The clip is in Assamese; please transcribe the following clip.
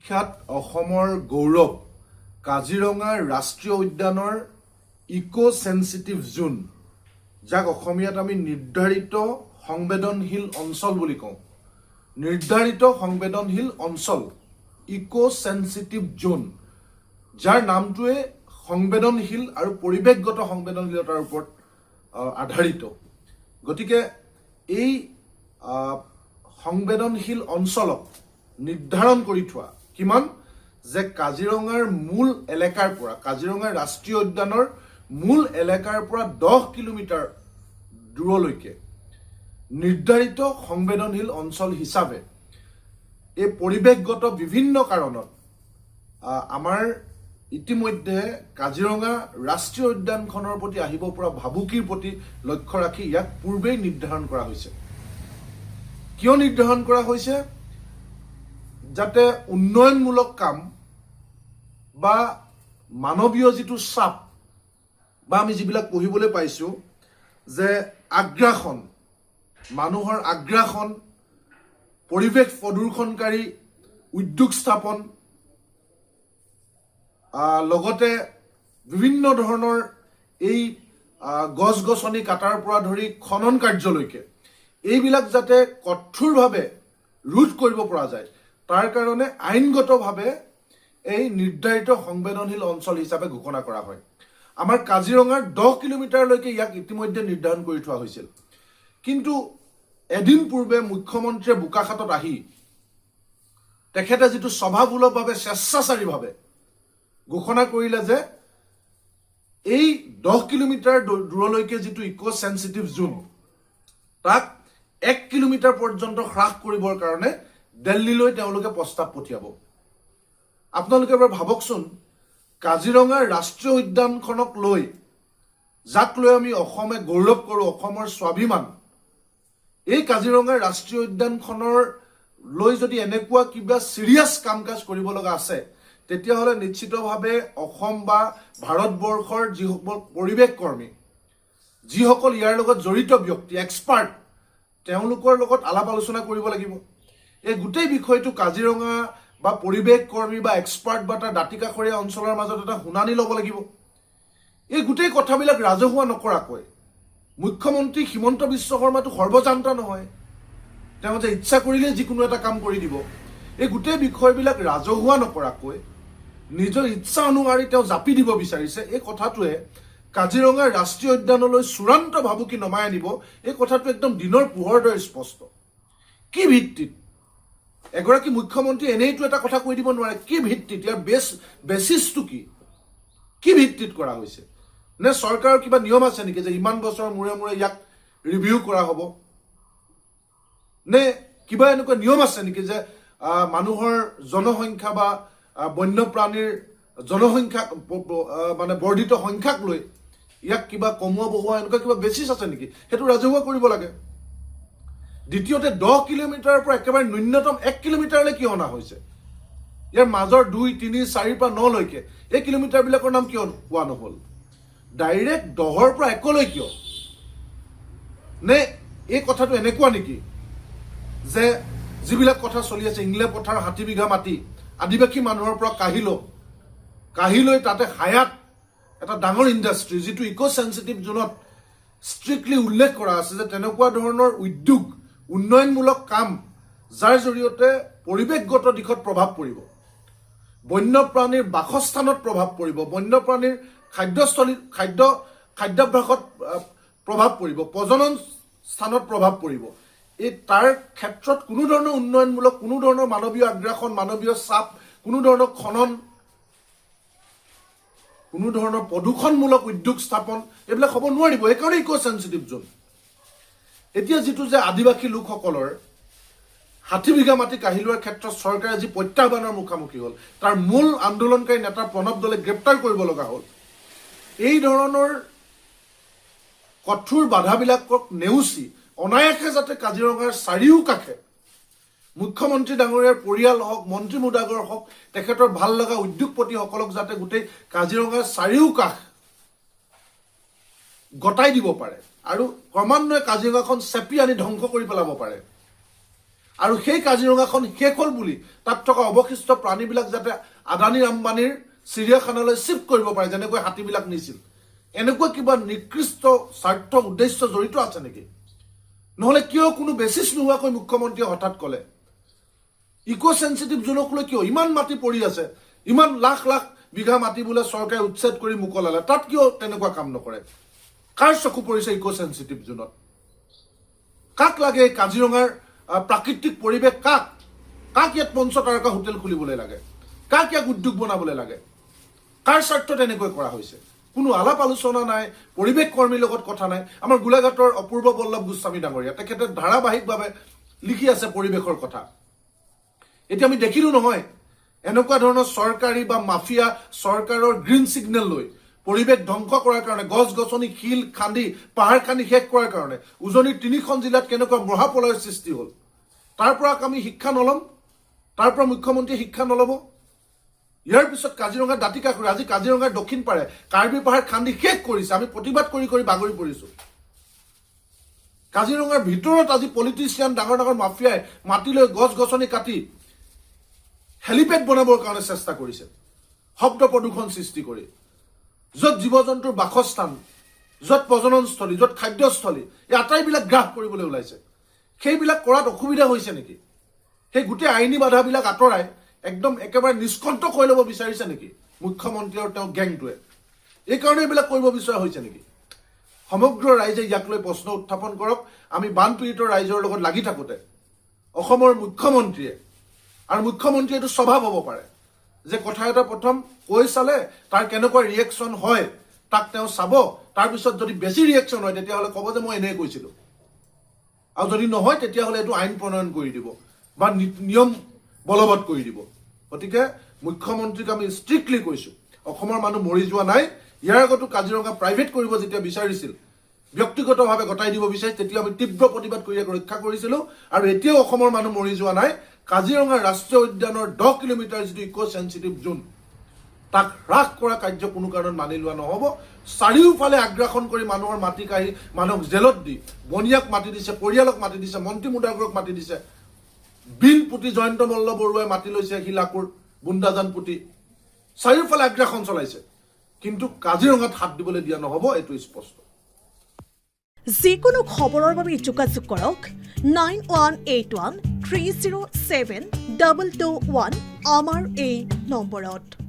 খ্যাত অসমৰ গৌৰৱ কাজিৰঙা ৰাষ্ট্ৰীয় উদ্যানৰ ইকো সেন্সিটিভ জোন, যাক অসমীয়াত আমি নিৰ্ধাৰিত সংবেদনশীল অঞ্চল বুলি কওঁ। নিৰ্ধাৰিত সংবেদনশীল অঞ্চল ইকো সেন্সিটিভ জোন, যাৰ নামটোৱে সংবেদনশীল আৰু পৰিৱেশগত সংবেদনশীলতাৰ ওপৰত আধাৰিত। গতিকে এই সংবেদনশীল অঞ্চলক নিৰ্ধাৰণ কৰি থোৱা কিমান যে কাজিৰঙাৰ মূল এলেকাৰ পৰা, কাজিৰঙা ৰাষ্ট্ৰীয় উদ্যানৰ মূল এলেকাৰ পৰা 10 কিলোমিটাৰ দূৰলৈকে নিৰ্ধাৰিত সংবেদনশীল অঞ্চল হিচাপে এই পৰিৱেশগত বিভিন্ন কাৰণত আমাৰ ইতিমধ্যে কাজিৰঙা ৰাষ্ট্ৰীয় উদ্যানখনৰ প্ৰতি আহিব পৰা ভাবুকিৰ প্ৰতি লক্ষ্য ৰাখি ইয়াক পূৰ্বেই নিৰ্ধাৰণ কৰা হৈছে। কিয় নিৰ্ধাৰণ কৰা হৈছে? যাতে উন্নয়নমূলক কাম বা মানৱীয় যিটো চাপ বা আমি যিবিলাক পঢ়িবলৈ পাইছোঁ যে আগ্ৰাসন, মানুহৰ আগ্ৰাসন, পৰিৱেশ প্ৰদূষণকাৰী উদ্যোগ স্থাপন, লগতে বিভিন্ন ধৰণৰ এই গছ-গছনি কাটাৰ পৰা ধৰি খনন কাৰ্যলৈকে এইবিলাক যাতে কঠোৰভাৱে ৰোধ কৰিব পৰা যায়, তাৰ কাৰণে আইনগতভাৱে এই নিৰ্ধাৰিত সংবেদনশীল অঞ্চল হিচাপে ঘোষণা কৰা হয়। আমাৰ কাজিৰঙাৰ 10 কিলোমিটাৰলৈকে ইয়াক ইতিমধ্যে নিৰ্ধাৰণ কৰি থোৱা হৈছিল। কিন্তু এদিন পূৰ্বে মুখ্যমন্ত্ৰীয়ে বোকাখাতত আহি তেখেতে যিটো স্বভাৱসুলভভাৱে স্বেচ্ছাচাৰীভাৱে ঘোষণা কৰিলে যে এই 10 কিলোমিটাৰ দূৰলৈকে যিটো ইকো সেন্সিটিভ জোন, তাক 1 কিলোমিটাৰ পৰ্যন্ত হ্ৰাস কৰিবৰ কাৰণে দিল্লীলৈ তেওঁলোকে প্ৰস্তাৱ পঠিয়াব। আপোনালোকে এবাৰ ভাবকচোন, কাজিৰঙা ৰাষ্ট্ৰীয় উদ্যানখনক লৈ, যাক লৈ আমি অসমে গৌৰৱ কৰোঁ, অসমৰ স্বাভিমান, এই কাজিৰঙা ৰাষ্ট্ৰীয় উদ্যানখনৰ লৈ যদি এনেকুৱা কিবা চিৰিয়াছ কাম কাজ কৰিব লগা আছে, তেতিয়াহ'লে নিশ্চিতভাৱে অসম বা ভাৰতবৰ্ষৰ যিসকল পৰিৱেশ কৰ্মী, যিসকল ইয়াৰ লগত জড়িত ব্যক্তি, এক্সপাৰ্ট, তেওঁলোকৰ লগত আলাপ আলোচনা কৰিব লাগিব। এই গোটেই বিষয়টো কাজিৰঙা বা পৰিৱেশ কৰ্মী বা এক্সপাৰ্ট বা তাৰ দাঁতিকাষৰীয়া অঞ্চলৰ মাজত এটা শুনানি ল'ব লাগিব। এই গোটেই কথাবিলাক ৰাজহুৱা নকৰাকৈ মুখ্যমন্ত্ৰী হিমন্ত বিশ্ব শৰ্মাটো সৰ্বজান্ত নহয়, তেওঁ যে ইচ্ছা কৰিলে যিকোনো এটা কাম কৰি দিব। এই গোটেই বিষয়বিলাক ৰাজহুৱা নকৰাকৈ নিজৰ ইচ্ছা অনুসৰি তেওঁ জাপি দিব বিচাৰিছে। এই কথাটোৱে কাজিৰঙা ৰাষ্ট্ৰীয় উদ্যানলৈ চূড়ান্ত ভাবুকি নমাই আনিব। এই কথাটো একদম দিনৰ পোহৰ দৰে স্পষ্ট। কি ভিত্তিত এগৰাকী মুখ্যমন্ত্ৰী এনেইটো এটা কথা কৈ দিব নোৱাৰে? কি ভিত্তিত? ইয়াৰ বেচিছটো কি? কি ভিত্তিত কৰা হৈছে? নে চৰকাৰৰ কিবা নিয়ম আছে নেকি যে ইমান বছৰৰ মূৰে মূৰে ইয়াক ৰিভিউ কৰা হ'ব? নে কিবা এনেকুৱা নিয়ম আছে নেকি যে মানুহৰ জনসংখ্যা বা বন্যপ্ৰাণীৰ জনসংখ্যা মানে বৰ্ধিত সংখ্যাক লৈ ইয়াক কিবা কমোৱা বহোৱা এনেকুৱা কিবা বেচিছ আছে নেকি? সেইটো ৰাজহুৱা কৰিব লাগে। দ্বিতীয়তে 10 কিলোমিটাৰৰ পৰা একেবাৰে ন্যূনতম 1 কিলোমিটাৰলৈ কিয় অনা হৈছে? ইয়াৰ মাজৰ 2, 3, 4 পৰা 9 লৈকে এই কিলোমিটাৰবিলাকৰ নাম কিয় কোৱা নহ'ল? ডাইৰেক্ট 10ৰ পৰা 1লৈ কিয়? নে এই কথাটো এনেকুৱা নেকি যে যিবিলাক কথা চলি আছে, ইংলে পথাৰ 60 বিঘা মাটি আদিবাসী মানুহৰ পৰা কাঢ়ি লৈ তাতে হায়াত এটা ডাঙৰ ইণ্ডাষ্ট্ৰী, যিটো ইকো সেন্সিটিভ জোনত ষ্ট্ৰিক্টলি উল্লেখ কৰা আছে যে তেনেকুৱা ধৰণৰ উদ্যোগ, উন্নয়নমূলক কাম, যাৰ জৰিয়তে পৰিৱেশগত দিশত প্ৰভাৱ পৰিব, বন্যপ্ৰাণীৰ বাসস্থানত প্ৰভাৱ পৰিব, বন্যপ্ৰাণীৰ খাদ্যস্থলীত খাদ্যাভ্যাসত প্ৰভাৱ পৰিব, প্ৰজনন স্থানত প্ৰভাৱ পৰিব, এই তাৰ ক্ষেত্ৰত কোনো ধৰণৰ উন্নয়নমূলক, কোনো ধৰণৰ মানৱীয় আগ্ৰাসন, মানৱীয় চাপ, কোনো ধৰণৰ খনন, কোনো ধৰণৰ প্ৰদূষণমূলক উদ্যোগ স্থাপন এইবিলাক হ'ব নোৱাৰিব। এইকাৰণে ইকো সেন্সিটিভ জোন। এতিয়া যিটো যে আদিবাসী লোকসকলৰ 60 বিঘা মাটি কাঢ়ি লোৱাৰ ক্ষেত্ৰত চৰকাৰে যি প্ৰত্যাহ্বানৰ মুখামুখি হ'ল, তাৰ মূল আন্দোলনকাৰী নেতা প্ৰণৱ দলে গ্ৰেপ্তাৰ কৰিব লগা হ'ল। এই ধৰণৰ কঠোৰ বাধাবিলাকক নেওচি অনায়াসে যাতে কাজিৰঙাৰ চাৰিওকাষে মুখ্যমন্ত্ৰী ডাঙৰীয়াৰ পৰিয়াল হওক, মন্ত্ৰী মুদাগৰ হওক, তেখেতৰ ভাল লগা উদ্যোগপতিসকলক যাতে গোটেই কাজিৰঙাৰ চাৰিওকাষ গতাই দিব পাৰে আৰু ক্ৰমান্বয়ে কাজিৰঙাখন চেপি আনি ধ্বংস কৰি পেলাব পাৰে, আৰু সেই কাজিৰঙাখন শেষ হ'ল বুলি তাত থকা অৱশিষ্ট প্ৰাণীবিলাক যাতে আদানী আম্বানীৰ চিৰিয়াখানালৈ শ্বিফ্ট কৰিব পাৰে, যেনেকৈ হাতীবিলাক নিছিল, এনেকুৱা কিবা নিকৃষ্ট স্বাৰ্থ উদ্দেশ্য জড়িত আছে নেকি? নহ'লে কিয় কোনো বেচিছ নোহোৱাকৈ মুখ্যমন্ত্ৰীয়ে হঠাৎ ক'লে? ইক' চেঞ্চিটিভ জোনক লৈ কিয় ইমান মাটি পৰি আছে, ইমান লাখ লাখ বিঘা মাটি বোলে চৰকাৰে উচ্ছেদ কৰি মুকলালে, তাত কিয় তেনেকুৱা কাম নকৰে? কাৰ চকু পৰিছে ইক' চেঞ্চিটিভ জোনত? কাক লাগে এই কাজিৰঙাৰ প্ৰাকৃতিক পৰিৱেশ? কাক ইয়াত পঞ্চতাৰকা হোটেল খুলিবলৈ লাগে? কাক ইয়াক উদ্যোগ বনাবলৈ লাগে? কাৰ স্বাৰ্থত এনেকৈ কৰা হৈছে? কোনো আলাপ আলোচনা নাই, পৰিৱেশ কৰ্মীৰ লগত কথা নাই। আমাৰ গোলাঘাটৰ অপূৰ্ব বল্লভ গোস্বামী ডাঙৰীয়া, তেখেতে ধাৰাবাহিকভাৱে লিখি আছে পৰিৱেশৰ কথা। এতিয়া আমি দেখিলো নহয়, এনেকুৱা ধৰণৰ চৰকাৰী বা মাফিয়া চৰকাৰৰ গ্ৰীণ ছিগনেল লৈ পৰিৱেশ ধ্বংস কৰাৰ কাৰণে, গছ গছনি শিল খান্দি পাহাৰ খান্দি শেষ কৰাৰ কাৰণে উজনিৰ 3খন জিলাত কেনেকুৱা মহাপ্ৰলয়ৰ সৃষ্টি হ'ল। তাৰ পৰা আমি শিক্ষা নল'ম? তাৰ পৰা মুখ্যমন্ত্ৰীয়ে শিক্ষা নল'ব? ইয়াৰ পিছত কাজিৰঙাৰ দাঁতিকা কৰি আজি কাজিৰঙাৰ দক্ষিণ পাৰে কাৰ্বি পাহাৰ খান্দি শেষ কৰিছে। আমি প্ৰতিবাদ কৰি কৰি বাগৰি পৰিছো। কাজিৰঙাৰ ভিতৰত আজি পলিটিচিয়ান ডাঙৰ ডাঙৰ মাফিয়াই মাটি লৈ গছ গছনি কাটি হেলিপেড বনাবৰ কাৰণে চেষ্টা কৰিছে, শব্দ প্ৰদূষণ সৃষ্টি কৰি। য'ত জীৱ জন্তুৰ বাসস্থান, য'ত প্ৰজননস্থলী, য'ত খাদ্যস্থলী, এই আটাইবিলাক গ্ৰাস কৰিবলৈ ওলাইছে। সেইবিলাক কৰাত অসুবিধা হৈছে নেকি? সেই গোটেই আইনী বাধাবিলাক আঁতৰাই একদম একেবাৰে নিষ্কণ্টক হৈ ল'ব বিচাৰিছে নেকি মুখ্যমন্ত্ৰী আৰু তেওঁৰ গেংটোৱে? এইকাৰণে এইবিলাক কৰিব বিচৰা হৈছে নেকি? সমগ্ৰ ৰাইজে ইয়াক লৈ প্ৰশ্ন উত্থাপন কৰক। আমি বানপীড়িত ৰাইজৰ লগত লাগি থাকোঁতে অসমৰ মুখ্যমন্ত্ৰীয়ে, আৰু মুখ্যমন্ত্ৰীয়ে এইটো স্বভাৱ হ'ব পাৰে যে কথা এটা প্ৰথম কৈ চালে তাৰ কেনেকুৱা ৰিয়েকশ্যন হয় তাক তেওঁ চাব, তাৰপিছত যদি বেছি ৰিয়েকশ্যন হয় তেতিয়াহ'লে ক'ব যে মই এনেই কৈছিলোঁ, আৰু যদি নহয় তেতিয়াহ'লে এইটো আইন প্ৰণয়ন কৰি দিব বা নিয়ম বলবৎ কৰি দিব। গতিকে মুখ্যমন্ত্ৰীক আমি ষ্ট্ৰিক্টলি কৈছোঁ, অসমৰ মানুহ মৰি যোৱা নাই। ইয়াৰ আগতো কাজিৰঙা প্ৰাইভেট কৰিব যেতিয়া বিচাৰিছিল, ব্যক্তিগতভাৱে গতাই দিব বিচাৰিছিল, তেতিয়া আমি তীব্ৰ প্ৰতিবাদ কৰি ৰক্ষা কৰিছিলোঁ। আৰু এতিয়াও অসমৰ মানুহ মৰি যোৱা নাই। কাজিৰঙা ৰাষ্ট্ৰীয় উদ্যানৰ 10 কিলোমিটাৰ যিটো ইক' চেঞ্চিটিভ জোন, তাক হ্ৰাস কৰা কাৰ্য কোনো কাৰণত মানি লোৱা নহ'ব। চাৰিওফালে আগ্ৰাসন কৰি মানুহৰ মাটি কাঢ়ি মানুহক জেলত দি, বনিয়াক মাতি দিছে, পৰিয়ালক মাতি দিছে, মন্ত্ৰী মুদাগৰক মাতি দিছে, বিল পুতি জয়ন্ত মল্ল বৰুৱাই মাতি লৈছে, শিলাকুৰ বুন্দাজান পুতি, চাৰিওফালে আগ্ৰাসন চলাইছে। কিন্তু কাজিৰঙাত হাত দিবলৈ দিয়া নহ'ব, এইটো স্পষ্ট। যিকোনো খবৰৰ বাবে যোগাযোগ কৰক 9181 307 221 আমাৰ এই নম্বৰত।